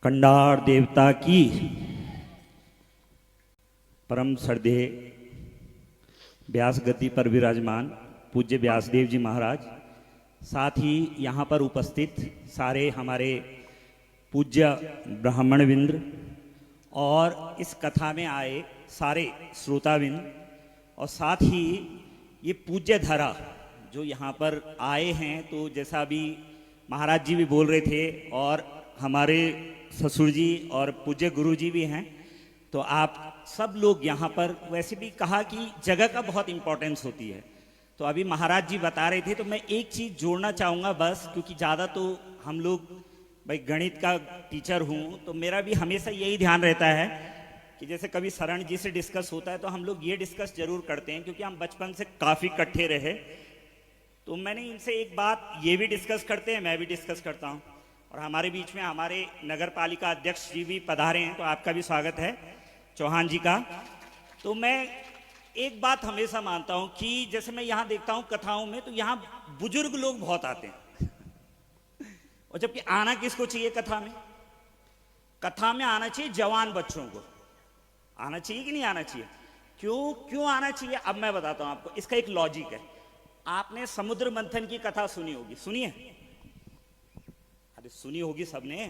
कंडार देवता की परम श्रद्धेय व्यास गद्दी पर विराजमान पूज्य व्यासदेव जी महाराज, साथ ही यहाँ पर उपस्थित सारे हमारे पूज्य ब्राह्मणविंद्र और इस कथा में आए सारे श्रोताविंद, और साथ ही ये पूज्य धरा जो यहाँ पर आए हैं। तो जैसा अभी महाराज जी भी बोल रहे थे और हमारे ससुर जी और पूज्य गुरु जी भी हैं, तो आप सब लोग यहाँ पर वैसे भी कहा कि जगह का बहुत इंपॉर्टेंस होती है। तो अभी महाराज जी बता रहे थे, तो मैं एक चीज़ जोड़ना चाहूँगा बस, क्योंकि ज़्यादा तो हम लोग भाई गणित का टीचर हूँ, तो मेरा भी हमेशा यही ध्यान रहता है कि जैसे कभी शरण जी से डिस्कस होता है तो हम लोग ये डिस्कस जरूर करते हैं, क्योंकि हम बचपन से काफ़ी इकट्ठे रहे। तो मैंने इनसे एक बात ये भी डिस्कस करते हैं, मैं भी डिस्कस करता हूँ, और हमारे बीच में हमारे नगर पालिका अध्यक्ष जी भी पधारे हैं, तो आपका भी स्वागत है चौहान जी का। तो मैं एक बात हमेशा मानता हूँ कि जैसे मैं यहाँ देखता हूँ कथाओं में, तो यहाँ बुजुर्ग लोग बहुत आते हैं और जबकि आना किसको चाहिए कथा में? कथा में आना चाहिए जवान बच्चों को। आना चाहिए कि नहीं आना चाहिए? क्यों आना चाहिए? अब मैं बताता हूँ आपको, इसका एक लॉजिक है। आपने समुद्र मंथन की कथा सुनी होगी, सुनिए? अरे सुनी होगी सबने,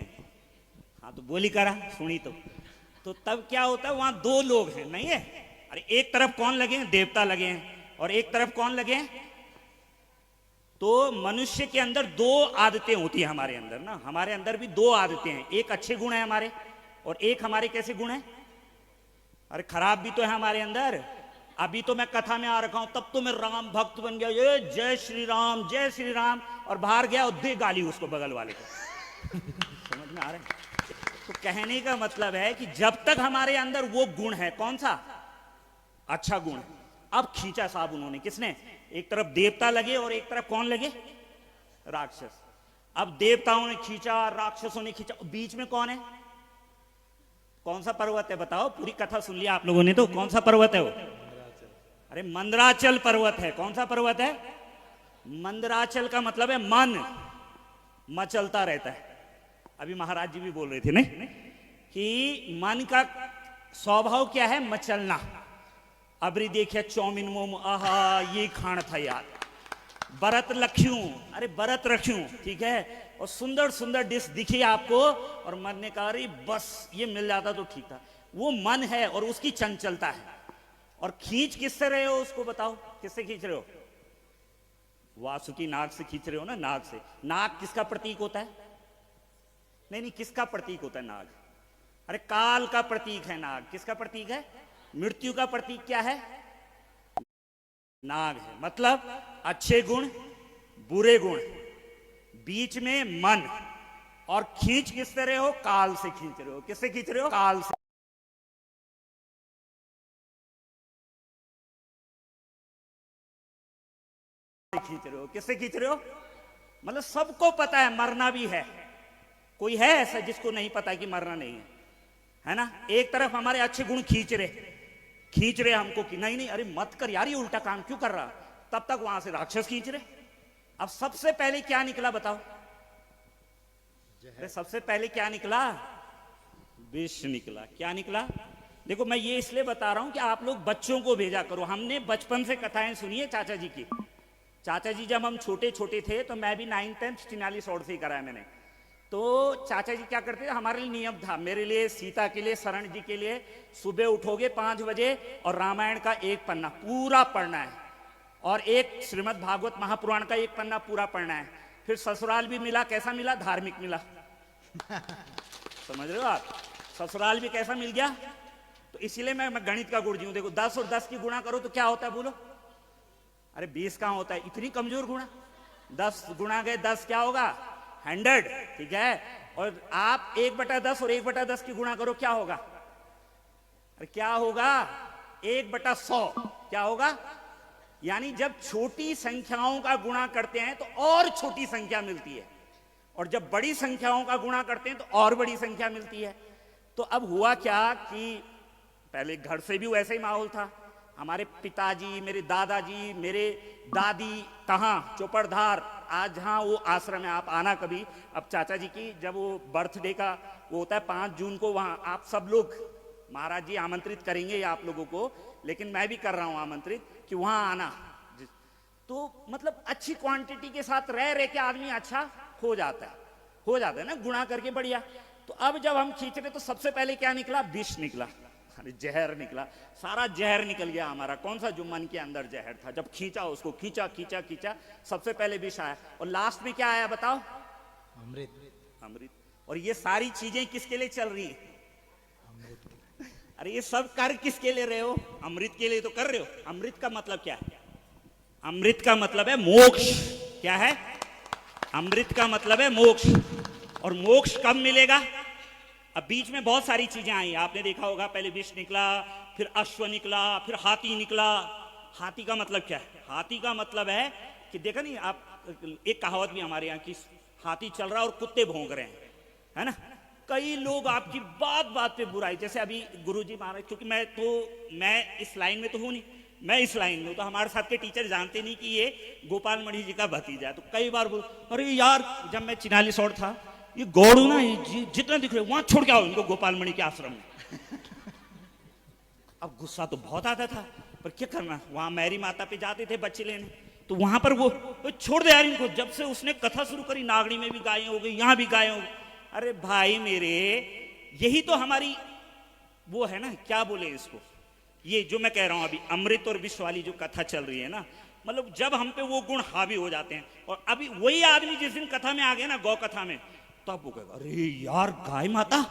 हाँ तो बोली करा सुनी। तो तब क्या होता है, वहां दो लोग हैं, नहीं है? अरे एक तरफ कौन लगे हैं? देवता लगे हैं, और एक तरफ कौन लगे हैं? तो मनुष्य के अंदर दो आदतें होती है हमारे अंदर ना, हमारे अंदर भी दो आदतें हैं। एक अच्छे गुण है हमारे, और एक हमारे कैसे गुण है? अरे खराब भी तो है हमारे अंदर। अभी तो मैं कथा में आ रखा हूं, तब तो मैं राम भक्त बन गया, ये जय श्री राम जय श्री राम, और बाहर गया और दे गाली उसको बगल वाले को। समझ में आ रहा है? तो कहने का मतलब है कि जब तक हमारे अंदर वो गुण है, कौन सा? अच्छा गुण। अब खींचा साहब उन्होंने, किसने? एक तरफ देवता लगे और एक तरफ कौन लगे? राक्षस। अब देवताओं ने खींचा, राक्षसों ने खींचा, बीच में कौन है? कौन सा पर्वत है बताओ? पूरी कथा सुन लिया आप लोगों ने, तो कौन सा पर्वत है वो? अरे मंदराचल पर्वत है। कौन सा पर्वत है? मंदराचल का मतलब है मन, मचलता रहता है। अभी महाराज जी भी बोल रहे थे नहीं कि मन का स्वभाव क्या है? मचलना। अबरी देखिए चौमिन मोम, आहा ये खाना था यार, बरत लख्यूं, अरे बरत रख्यूं, ठीक है, और सुंदर सुंदर डिश दिखी आपको, और मन ने कहा अरे बस ये मिल जाता तो ठीक था। वो मन है और उसकी चंचलता है। और खींच किससे रहे हो उसको बताओ? किससे खींच रहे हो? वासुकी नाग से खींच रहे हो ना, नाग से। नाग किसका प्रतीक होता है? नहीं, किसका प्रतीक होता है नाग? अरे काल का प्रतीक है नाग। किसका प्रतीक है? मृत्यु का प्रतीक क्या है? नाग है। मतलब अच्छे गुण, बुरे गुण, बीच में मन, और खींच किससे रहे हो? काल से खींच रहे हो। किससे खींच रहे हो? काल से खींच रहे हो। किससे खींच रहे हो? मतलब सबको पता है मरना भी है। कोई है ऐसा जिसको नहीं पता कि मरना नहीं है? है ना? एक तरफ हमारे अच्छे गुण खींच रहे हमको कि नहीं अरे मत कर यार, ये उल्टा काम क्यों कर रहा, तब तक वहां से राक्षस खींच रहे। अब सबसे पहले क्या निकला बताओ? अरे सबसे पहले क्या निकला? विष निकला। क्या निकला? देखो मैं ये इसलिए बता रहा हूं कि आप लोग बच्चों को भेजा करो। हमने बचपन से कथाएं सुनी है चाचा जी की। चाचा जी जब हम छोटे छोटे थे, तो मैं भी 9th 10th चिनाली सौड़ से ही कराया मैंने। तो चाचा जी क्या करते थे, हमारे लिए नियम था, मेरे लिए, सीता के लिए, शरण जी के लिए, सुबह उठोगे 5 बजे और रामायण का एक पन्ना पूरा पढ़ना है, और एक श्रीमद् भागवत महापुराण का एक पन्ना पूरा पढ़ना है। फिर ससुराल भी मिला, कैसा मिला? धार्मिक मिला। समझ रहे हो आप? ससुराल भी कैसा मिल गया? तो इसीलिए मैं गणित का गुरुजी हूं। देखो 10 और 10 की गुणा करो तो क्या होता है बोलो? अरे 20 कहां होता है? इतनी कमजोर गुणा। 10 गुणा गए 10 क्या होगा? 100, ठीक है। और आप 1/10 और 1/10 की गुणा करो, क्या होगा? अरे क्या होगा? 1/100 क्या होगा? यानी जब छोटी संख्याओं का गुणा करते हैं तो और छोटी संख्या मिलती है, और जब बड़ी संख्याओं का गुणा करते हैं तो और बड़ी संख्या मिलती है। तो अब हुआ क्या कि पहले घर से भी वैसे ही माहौल था, हमारे पिताजी, मेरे दादाजी, मेरे दादी कहाँ, चौपड़धार, आज जहाँ वो आश्रम है, आप आना कभी। अब चाचा जी की जब वो बर्थडे का वो होता है 5 जून को, वहाँ आप सब लोग, महाराज जी आमंत्रित करेंगे आप लोगों को, लेकिन मैं भी कर रहा हूँ आमंत्रित कि वहाँ आना। तो मतलब अच्छी क्वांटिटी के साथ रह रह के आदमी अच्छा हो जाता है ना, गुणा करके बढ़िया। तो अब जब हम खींच रहे तो सबसे पहले क्या निकला? विष निकला, अरे जहर निकला, सारा जहर निकल गया हमारा। कौन सा जो मन के अंदर जहर था, जब खींचा उसको, खींचा खींचा खींचा, सबसे पहले विष आया, और लास्ट में क्या आया बताओ? अमृत। और ये सारी चीजें किसके लिए चल रही है? अरे ये सब कर किसके लिए रहे हो? अमृत के लिए तो कर रहे हो। अमृत का मतलब क्या है? अमृत का मतलब है मोक्ष। क्या है? अमृत का मतलब है मोक्ष। और मोक्ष कब मिलेगा? अब बीच में बहुत सारी चीजें आई, आपने देखा होगा, पहले विष निकला, फिर अश्व निकला, फिर हाथी निकला। हाथी का मतलब क्या है? हाथी का मतलब है कि देखा नहीं आप, एक कहावत भी हमारे यहाँ की, हाथी चल रहा है और कुत्ते भौंक रहे हैं, है ना। कई लोग आपकी बात बात पे बुराई, जैसे अभी गुरुजी महाराज, क्योंकि मैं इस लाइन में तो हूं नहीं, मैं इस लाइन में, तो हमारे साथ के टीचर जानते नहीं कि ये गोपाल मणि जी का भतीजा है। तो कई बार बोल, अरे यार जब मैं चिनाली सौड़ था, ये गौड़ू ना जितना दिख रहे वहां छोड़ के आओ इनको गोपाल मणि के आश्रम में। अब गुस्सा तो बहुत आता था, पर क्या करना, वहां मैरी माता पे जाते थे बच्चे लेने, तो वहां पर वो छोड़ दे यार इनको। जब से उसने कथा शुरू करी, नागड़ी में भी गायें हो गई, यहां भी गायें हो गई। अरे भाई मेरे, यही तो हमारी वो है ना, क्या बोले इसको, ये जो मैं कह रहा हूं अभी अमृत और विष वाली जो कथा चल रही है ना, मतलब जब हम पे वो गुण हावी हो जाते हैं। और अभी वही आदमी जिस दिन कथा में आ गया ना, गौ कथा में, तब वो कहेगा अरे यार गाय माता,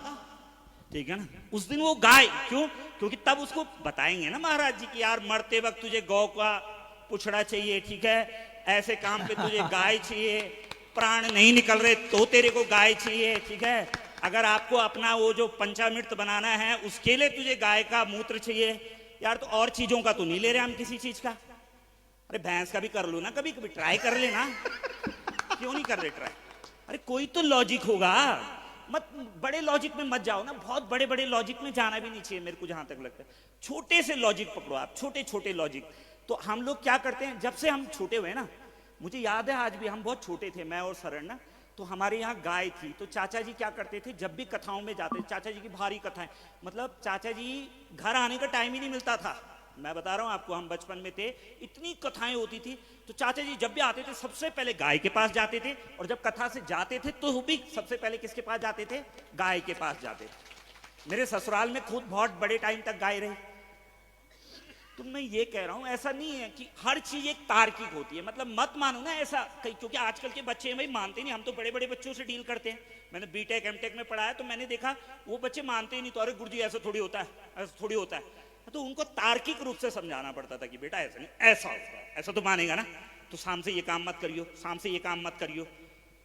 ठीक है ना, उस दिन वो गाय, क्यों? क्योंकि तब उसको बताएंगे ना महाराज जी कि यार मरते वक्त तुझे गौ का पुछड़ा चाहिए, ठीक है, ऐसे काम पे तुझे गाय चाहिए, प्राण नहीं निकल रहे तो तेरे को गाय चाहिए, ठीक है, अगर आपको अपना वो जो पंचामृत बनाना है उसके लिए तुझे गाय का मूत्र चाहिए। यार तो और चीजों का तो नहीं ले रहे हम किसी चीज का। अरे भैंस का भी कर लो ना, कभी कभी ट्राई कर लेना, क्यों नहीं कर रहे ट्राई? अरे कोई तो लॉजिक होगा, मत बड़े लॉजिक में मत जाओ ना, बहुत बड़े बड़े लॉजिक में जाना भी नहीं चाहिए मेरे को जहां तक लगता है। छोटे से लॉजिक पकड़ो आप, छोटे छोटे लॉजिक। तो हम लोग क्या करते हैं, जब से हम छोटे हुए ना, मुझे याद है आज भी, हम बहुत छोटे थे मैं और शरण ना, तो हमारे यहाँ गाय थी, तो चाचा जी क्या करते थे, जब भी कथाओं में जाते, चाचा जी की भारी कथाएं, मतलब चाचा जी घर आने का टाइम ही नहीं मिलता था, मैं बता रहा हूं आपको, हम बचपन में थे, इतनी कथाएं होती थी। तो चाचा जी जब भी आते थे सबसे पहले गाय के पास जाते थे, और जब कथा से जाते थे तो भी सबसे पहले किसके पास जाते थे? गाय के पास जाते थे। मेरे ससुराल में खुद बहुत बड़े टाइम तक गाय रही। तो मैं ये कह रहा हूं, ऐसा नहीं है कि हर चीज एक तार्किक होती है, मतलब मत मानो ना ऐसा, क्योंकि आजकल के बच्चे भाई मानते नहीं। हम तो बड़े बड़े बच्चों से डील करते हैं, मैंने बीटेक एमटेक में पढ़ा है, तो मैंने देखा वो बच्चे मानते ही नहीं, तो अरे गुरुजी ऐसा थोड़ी होता है, ऐसा थोड़ी होता है। तो उनको तार्किक रूप से समझाना पड़ता था कि बेटा ऐसा नहीं, ऐसा होता है, ऐसा तो मानेगा ना, तो शाम से ये काम मत करियो, शाम से ये काम मत करियो,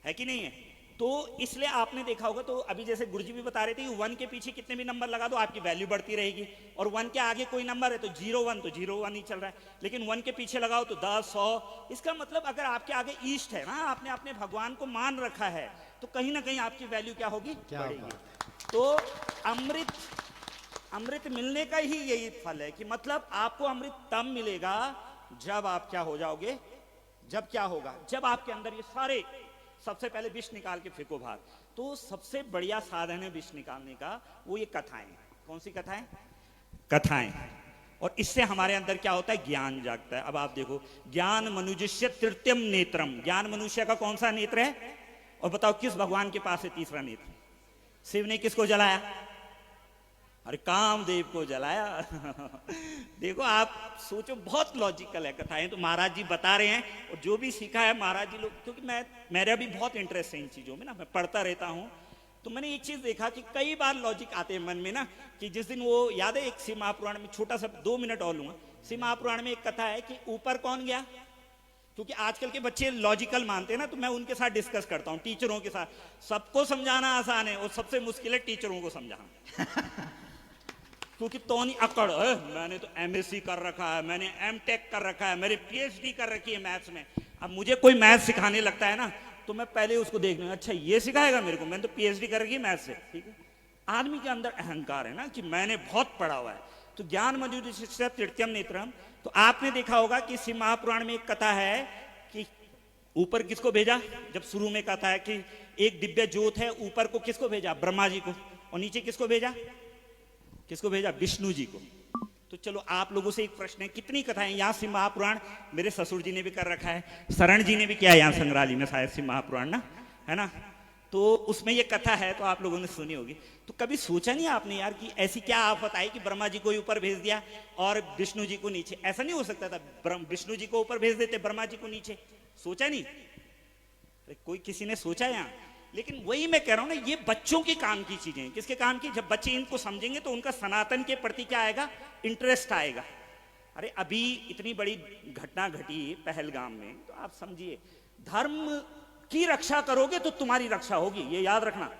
है कि नहीं है? तो इसलिए आपने देखा होगा, तो अभी जैसे गुरुजी भी बता रहे थे कि 1 के पीछे कितने भी नंबर लगा दो आपकी वैल्यू बढ़ती रहेगी, और 1 के आगे कोई नंबर है तो 0 1, तो 0 1 ही चल रहा है, लेकिन 1 के पीछे लगाओ तो 10 100। इसका मतलब अगर आपके आगे ईस्ट है ना, आपने अपने भगवान को मान रखा है, तो कहीं ना कहीं आपकी वैल्यू क्या होगी? बढ़ेगी। तो अमृत मिलने का ही यही फल है कि मतलब आपको अमृत तब मिलेगा जब आप क्या हो जाओगे, जब क्या होगा, जब आपके अंदर ये सारे, सबसे पहले विष निकाल के फेंको बाहर। तो सबसे बढ़िया साधन है विष निकालने का, वो ये कथाएं। कौन सी कथाएं? कथाएं। और इससे हमारे अंदर क्या होता है? ज्ञान जागता है। अब आप देखो, ज्ञान मनुष्य तृतीयम नेत्रम, ज्ञान मनुष्य का कौन सा नेत्र है? और बताओ किस भगवान के पास है तीसरा नेत्र? शिव ने किसको जलाया? अरे कामदेव को जलाया। देखो आप सोचो, बहुत लॉजिकल है कथाएं, तो महाराज जी बता रहे हैं, और जो भी सीखा है महाराज जी लोग, क्योंकि मेरा भी बहुत इंटरेस्ट है इन चीजों में ना, मैं पढ़ता रहता हूं, तो मैंने एक चीज देखा कि कई बार लॉजिक आते हैं मन में ना, कि जिस दिन वो याद है, एक शिव महापुराण में, छोटा सा 2 मिनट और लूंगा, शिव महापुराण में एक कथा है कि ऊपर कौन गया, क्योंकि आजकल के बच्चे लॉजिकल मानते हैं ना, तो मैं उनके साथ डिस्कस करता हूं, टीचरों के साथ। सबको समझाना आसान है, और सबसे मुश्किल है टीचरों को समझाना। क्योंकि तो नहीं अकड़ है, मैंने तो एमएससी कर रखा है, मैंने एमटेक कर रखा है, मेरी पीएचडी कर रखी है मैथ्स में। अब मुझे कोई मैथ्स सिखाने लगता है ना, तो मैं पहले उसको देख लूंगा, अच्छा ये सिखाएगा मेरे को, मैंने तो पीएचडी कर रखी है मैथ्स से, ठीक है। आदमी के अंदर अहंकार है ना कि मैंने बहुत पढ़ा हुआ है, तो ज्ञान मधुशिष्य तृतीयम नेत्रम। तो आपने देखा होगा कि शिव महापुराण में एक कथा है कि ऊपर किसको भेजा, जब शुरू में कथा है कि एक दिव्य ज्योत है, ऊपर को किसको भेजा, ब्रह्मा जी को, और नीचे किसको भेजा, किसको भेजा, विष्णु जी को। तो चलो आप लोगों से एक प्रश्न है, कितनी कथाएं यहाँ शिव महापुराण, मेरे ससुर जी ने भी कर रखा है, शरण जी ने भी किया यहाँ संग्रहालय में शायद शिव महापुराण ना, है ना, तो उसमें ये कथा है, तो आप लोगों ने सुनी होगी। तो कभी सोचा नहीं आपने यार कि ऐसी क्या आफत आई कि ब्रह्मा जी को ऊपर भेज दिया और विष्णु जी को नीचे? ऐसा नहीं हो सकता था, विष्णु जी को ऊपर भेज देते, ब्रह्मा जी को नीचे? सोचा नहीं? कोई किसी ने सोचा यहाँ? लेकिन वही मैं कह रहा हूं ना, ये बच्चों के काम की चीजें। किसके काम की? जब बच्चे इनको समझेंगे तो उनका सनातन के प्रति क्या आएगा, इंटरेस्ट आएगा। अरे अभी इतनी बड़ी घटना घटी पहलगाम में, तो आप समझिए, धर्म की रक्षा करोगे तो तुम्हारी रक्षा होगी, ये याद रखना।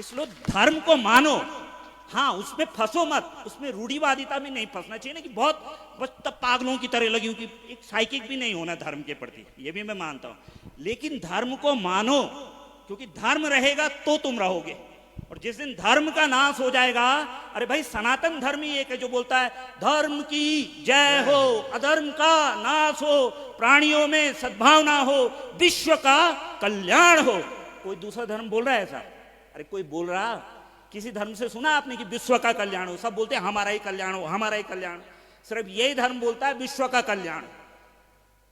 इसलिए धर्म को मानो, हाँ उसमें फंसो मत, उसमें रूढ़िवादिता में नहीं फंसना चाहिए ना कि बहुत बस तब पागलों की तरह लगी, कि एक साइकिक भी नहीं होना धर्म के प्रति, ये भी मैं मानता हूं। लेकिन धर्म को मानो, क्योंकि धर्म रहेगा तो तुम रहोगे, और जिस दिन धर्म का नाश हो जाएगा, अरे भाई सनातन धर्म ही एक है जो बोलता है धर्म की जय हो, अधर्म का नाश हो, प्राणियों में सद्भावना हो, विश्व का कल्याण हो। कोई दूसरा धर्म बोल रहा है ऐसा? अरे कोई बोल रहा, किसी धर्म से सुना आपने कि विश्व का कल्याण हो? सब बोलते हैं हमारा ही कल्याण हो, हमारा ही कल्याण। सिर्फ यही धर्म बोलता है विश्व का कल्याण।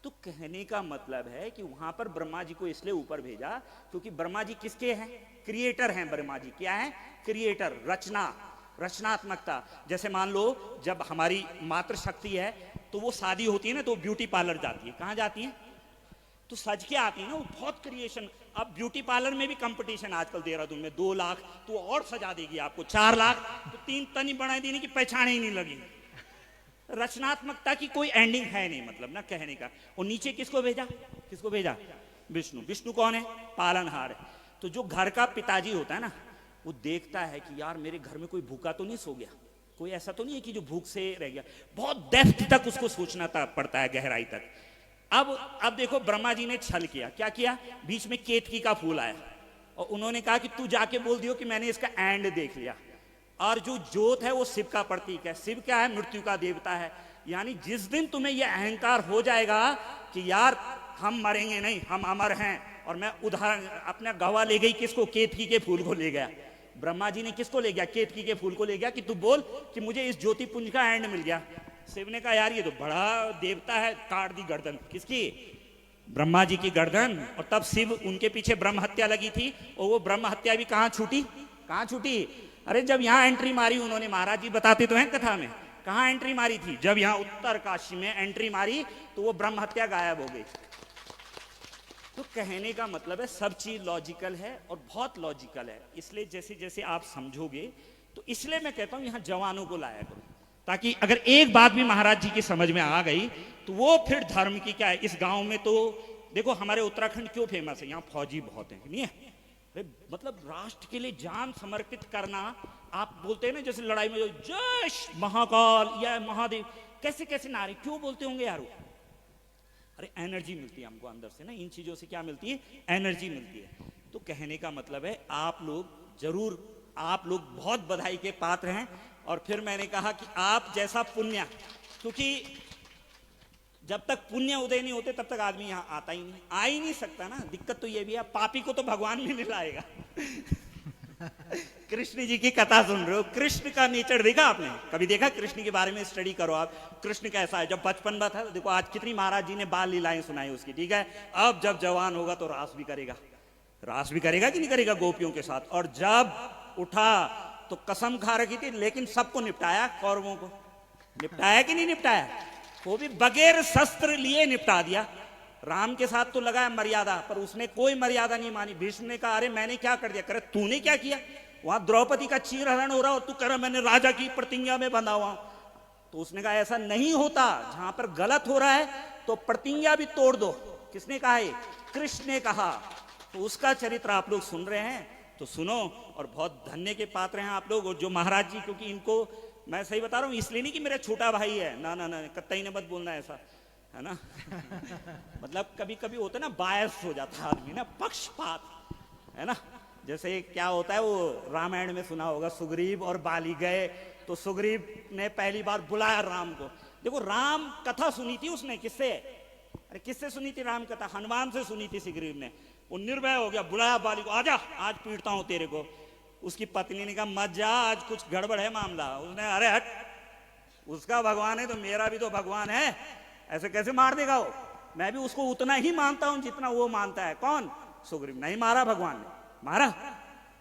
तो कहने का मतलब है कि वहां पर ब्रह्मा जी को इसलिए ऊपर भेजा क्योंकि ब्रह्मा जी किसके हैं? क्रिएटर हैं ब्रह्मा जी। क्या है? क्रिएटर, रचना, रचनात्मकता। जैसे मान लो जब हमारी मातृशक्ति है तो वो शादी होती है ना, तो ब्यूटी पार्लर जाती है। कहाँ जाती है? तो सज के आती है ना, वो बहुत क्रिएशन। अब ब्यूटी पार्लर में भी कंपटीशन आजकल देहरादून में, 2 लाख तो और सजा देगी आपको, 4 लाख तो 3 तनी बढ़ा देने की पहचान ही नहीं लगी। रचनात्मकता की कोई एंडिंग है नहीं, मतलब ना कहने का। और नीचे किसको भेजा? किसको भेजा? विष्णु। विष्णु कौन है? पालनहार है। तो जो घर का पिताजी होता है ना, वो देखता है कि यार मेरे घर में कोई भूखा तो नहीं सो गया, कोई ऐसा तो नहीं है कि जो भूख से रह गया। बहुत डेप्थ तक उसको सोचना पड़ता है, गहराई तक। अब देखो ब्रह्मा जी ने छल किया। क्या किया? बीच में केतकी का फूल आया और उन्होंने कहा कि तू जाके बोल दियो कि मैंने इसका एंड देख लिया। और जो ज्योत है वो शिव का प्रतीक है। शिव क्या है? मृत्यु का देवता है। यानी जिस दिन तुम्हें यह अहंकार हो जाएगा कि यार हम मरेंगे नहीं, हम अमर हैं, और मैं उदाहरण अपना गवाह ले गई किसको? केतकी के फूल को ले गया। ब्रह्मा जी ने किसको ले गया? केतकी के फूल को ले गया कि तू बोल कि मुझे इस ज्योति पुंज का एंड मिल गया। शिव ने कहा यार ये तो बड़ा देवता है, काट दी गर्दन। किसकी? ब्रह्मा जी की गर्दन। और तब शिव, उनके पीछे ब्रह्म हत्या लगी थी, और वो ब्रह्म हत्या भी कहां छूटी? कहां छूटी? अरे जब यहां एंट्री मारी उन्होंने, महाराज जी बताते तो हैं कथा में, कहां एंट्री मारी थी? जब यहां उत्तर काशी में एंट्री मारी तो वो ब्रह्म हत्या गायब हो गई। तो कहने का मतलब है सब चीज लॉजिकल है और बहुत लॉजिकल है। इसलिए जैसे जैसे आप समझोगे, तो इसलिए मैं कहता हूं यहां जवानों को लाया करो, ताकि अगर एक बात भी महाराज जी की समझ में आ गई तो वो फिर धर्म की क्या है। इस गांव में तो देखो हमारे उत्तराखंड क्यों फेमस है, यहाँ फौजी बहुत है, नहीं है? मतलब राष्ट्र के लिए जान समर्पित करना। आप बोलते हैं ना जैसे लड़ाई में जय महाकाल या महादेव, कैसे कैसे नारे क्यों बोलते होंगे यार? अरे एनर्जी मिलती है हमको अंदर से ना, इन चीजों से क्या मिलती है? एनर्जी मिलती है। तो कहने का मतलब है आप लोग जरूर, आप लोग बहुत बधाई के पात्र हैं। और फिर मैंने कहा कि आप जैसा पुण्य, क्योंकि जब तक पुण्य उदय नहीं होते तब तक आदमी यहाँ आता ही नहीं, आ ही नहीं सकता ना। दिक्कत तो ये भी है, पापी को तो भगवान भी नहीं लाएगा। कृष्ण जी की कथा सुन रहे हो, कृष्ण का नेचर देखा आपने? कभी देखा? कृष्ण के बारे में स्टडी करो आप, कृष्ण कैसा है। जब बचपन में था, देखो आज कितनी महाराज जी ने बाल लीलाएं सुनाई उसकी, ठीक है? अब जब जवान होगा तो रास भी करेगा। रास भी करेगा कि नहीं करेगा? गोपियों के साथ। और जब उठा तो कसम खा रखी थी, लेकिन सबको निपटाया, कौरवों को निपटाया कि नहीं निपटाया? वो भी बगैर शस्त्र लिए निपटा दिया। राम के साथ तो लगाया मर्यादा, पर उसने कोई मर्यादा नहीं मानी। भीष्म ने कहा अरे मैंने क्या कर दिया? करे तूने क्या किया? वहां द्रौपदी का चीरहरण हो रहा और तू कह रहा मैंने राजा की प्रतिज्ञा में बंधा हुआ। तो उसने कहा ऐसा नहीं होता, जहां पर गलत हो रहा है तो प्रतिज्ञा भी तोड़ दो। किसने कहा? कृष्ण ने कहा। तो उसका चरित्र आप लोग सुन रहे हैं तो सुनो, और बहुत धन्य के पात्र हैं आप लोग। और जो महाराज जी, क्योंकि इनको मैं सही बता रहा हूं, इसलिए नहीं कि मेरा छोटा भाई है, ना ना ना, कतई ने मत बोलना ऐसा, है ना? मतलब कभी कभी होता है ना, बायस हो जाता है आदमी ना, पक्षपात, है ना? जैसे क्या होता है, वो रामायण में सुना होगा, सुग्रीव और बाली गए तो सुग्रीव ने पहली बार बुलाया राम को। देखो राम कथा सुनी थी उसने, किससे? अरे किससे सुनी थी राम कथा? हनुमान से सुनी थी सुग्रीव ने। वो निर्भय हो गया, बुलाया बाली को, आजा आज पीटता हूं तेरे को। उसकी पत्नी ने कहा मत जा, आज कुछ गड़बड़ है मामला। उसने अरे हट, उसका भगवान है तो मेरा भी तो भगवान है, ऐसे कैसे मार देगा वो? मैं भी उसको उतना ही मानता हूं जितना वो मानता है। कौन? सुग्रीव। नहीं मारा भगवान ने? मारा?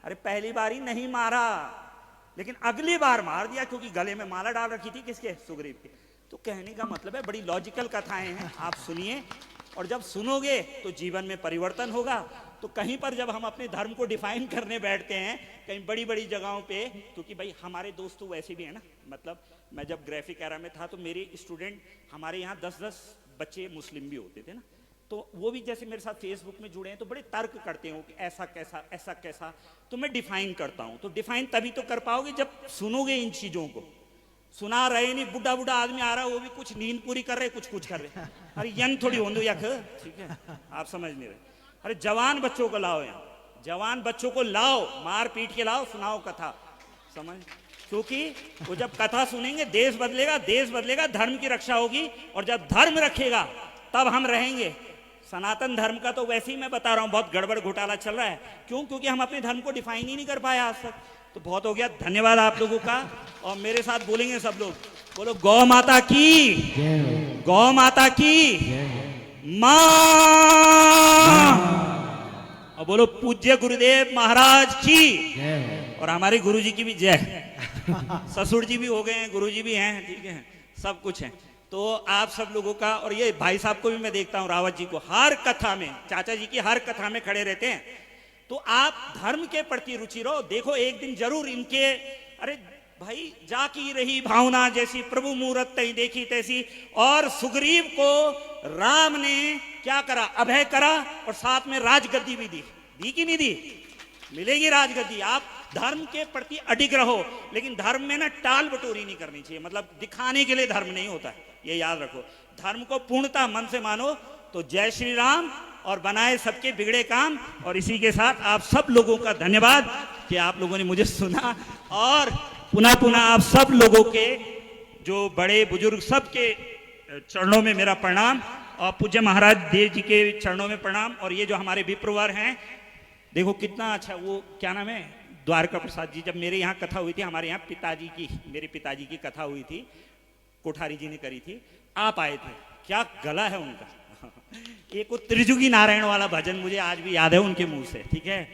अरे पहली बार ही नहीं मारा, लेकिन अगली बार मार दिया, क्योंकि गले में माला डाल रखी थी किसके? सुग्रीव की। तो कहने का मतलब है बड़ी लॉजिकल कथाएं हैं, आप सुनिए, और जब सुनोगे तो जीवन में परिवर्तन होगा। तो कहीं पर जब हम अपने धर्म को डिफाइन करने बैठते हैं कहीं बड़ी बड़ी जगहों पे, क्योंकि भाई हमारे दोस्त तो वैसे भी है ना, मतलब मैं जब ग्राफिक एरा में था तो मेरे स्टूडेंट, हमारे यहाँ 10-10 बच्चे मुस्लिम भी होते थे ना, तो वो भी जैसे मेरे साथ फेसबुक में जुड़े हैं तो बड़े तर्क करते हो कि ऐसा कैसा, ऐसा कैसा। तो मैं डिफाइन करता हूं। तो डिफाइन तभी तो कर पाओगे जब सुनोगे इन चीजों को। सुना रहे नहीं, बुढ़ा बुढ़ा आदमी आ रहा है, वो भी कुछ नींद पूरी कर रहे, कुछ कर रहे। अरे यंग थोड़ी हो यख, ठीक है, आप समझ नहीं रहे। अरे जवान बच्चों को लाओ यहाँ, जवान बच्चों को लाओ, मार पीट के लाओ, सुनाओ कथा, समझ। क्योंकि वो जब कथा सुनेंगे देश बदलेगा, देश बदलेगा, धर्म की रक्षा होगी, और जब धर्म रखेगा तब हम रहेंगे। सनातन धर्म का तो वैसे ही मैं बता रहा हूं बहुत गड़बड़ घोटाला चल रहा है। क्यों? क्योंकि हम अपने धर्म को डिफाइन ही नहीं कर पाए आज तक। तो बहुत हो गया, धन्यवाद आप लोगों का। और मेरे साथ बोलेंगे सब लोग, बोलो गौ माता की, गौ माता की मां, और बोलो पूज्य गुरुदेव महाराज की, और हमारे गुरुजी की भी जय। ससुर जी भी हो गए हैं, गुरुजी भी हैं, ठीक है, सब कुछ है। तो आप सब लोगों का, और ये भाई साहब को भी मैं देखता हूं, रावत जी को, हर कथा में, चाचा जी की हर कथा में खड़े रहते हैं। तो आप धर्म के प्रति रुचि रहो। देखो एक दिन जरूर इनके, अरे भाई जाकी रही भावना जैसी, प्रभु मूरत तई देखी तैसी। और सुग्रीव को राम ने क्या करा? अभय करा, और साथ में राजगद्दी भी दी कि नहीं दी? मिलेगी राजगद्दी। आप धर्म के प्रति अडिग रहो, लेकिन धर्म में ना टाल बटोरी नहीं करनी चाहिए, मतलब दिखाने के लिए धर्म नहीं होता है, ये याद रखो। धर्म को पूर्णतः मन से मानो। तो जय श्री राम, और बनाए सबके बिगड़े काम। और इसी के साथ आप सब लोगों का धन्यवाद कि आप लोगों ने मुझे सुना, और पुनः पुनः आप सब लोगों के जो बड़े बुजुर्ग सबके चरणों में मेरा प्रणाम, और पूज्य महाराज देव जी के चरणों में प्रणाम। और ये जो हमारे विप्रवर हैं, देखो कितना अच्छा, वो क्या नाम है, द्वारका प्रसाद जी, जब मेरे यहाँ कथा हुई थी, हमारे यहाँ पिताजी की, मेरे पिताजी की कथा हुई थी, कोठारी जी ने करी थी, आप आए थे, क्या गला है उनका। एक वो त्रिजुगी नारायण वाला भजन मुझे आज भी याद है उनके मुंह से, ठीक है,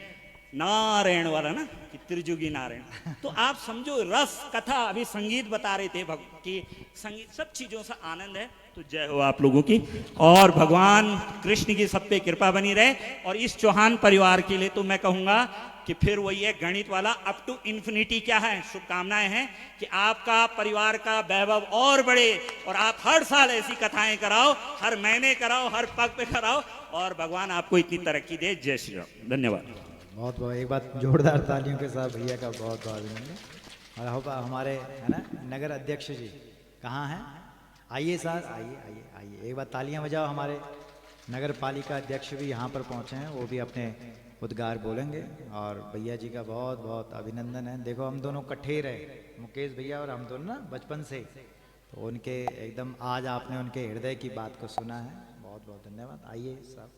नारायण वाला ना, कि त्रिजुगी नारायण। तो आप समझो रस, कथा, अभी संगीत बता रहे थे कि संगीत, सब चीजों से आनंद है। तो जय हो आप लोगों की, और भगवान कृष्ण की सब पे कृपा बनी रहे। और इस चौहान परिवार के लिए तो मैं कहूंगा कि फिर वही है गणित वाला, अप टू इन्फिनिटी क्या है, शुभकामनाएं हैं कि आपका परिवार का वैभव और बढ़े, और आप हर साल ऐसी कथाएं कराओ, हर महीने कराओ, हर पग पे कराओ, और भगवान आपको इतनी तरक्की दे। जय श्री राम, धन्यवाद। बहुत बहुत एक बात जोरदार तालियों के साथ भैया का बहुत बहुत अभिनंदन। और हमारे है ना नगर अध्यक्ष जी कहाँ हैं? आइए सर, आइए आइए आइए, एक बार तालियां बजाओ। हमारे नगर पालिका अध्यक्ष भी यहाँ पर पहुँचे हैं, वो भी अपने उद्गार बोलेंगे। और भैया जी का बहुत बहुत अभिनंदन है। देखो हम दोनों इकट्ठे रहे, मुकेश भैया और हम दोनों ना बचपन से, तो उनके एकदम आज आपने उनके हृदय की बात को सुना है। बहुत बहुत धन्यवाद। आइए साहब।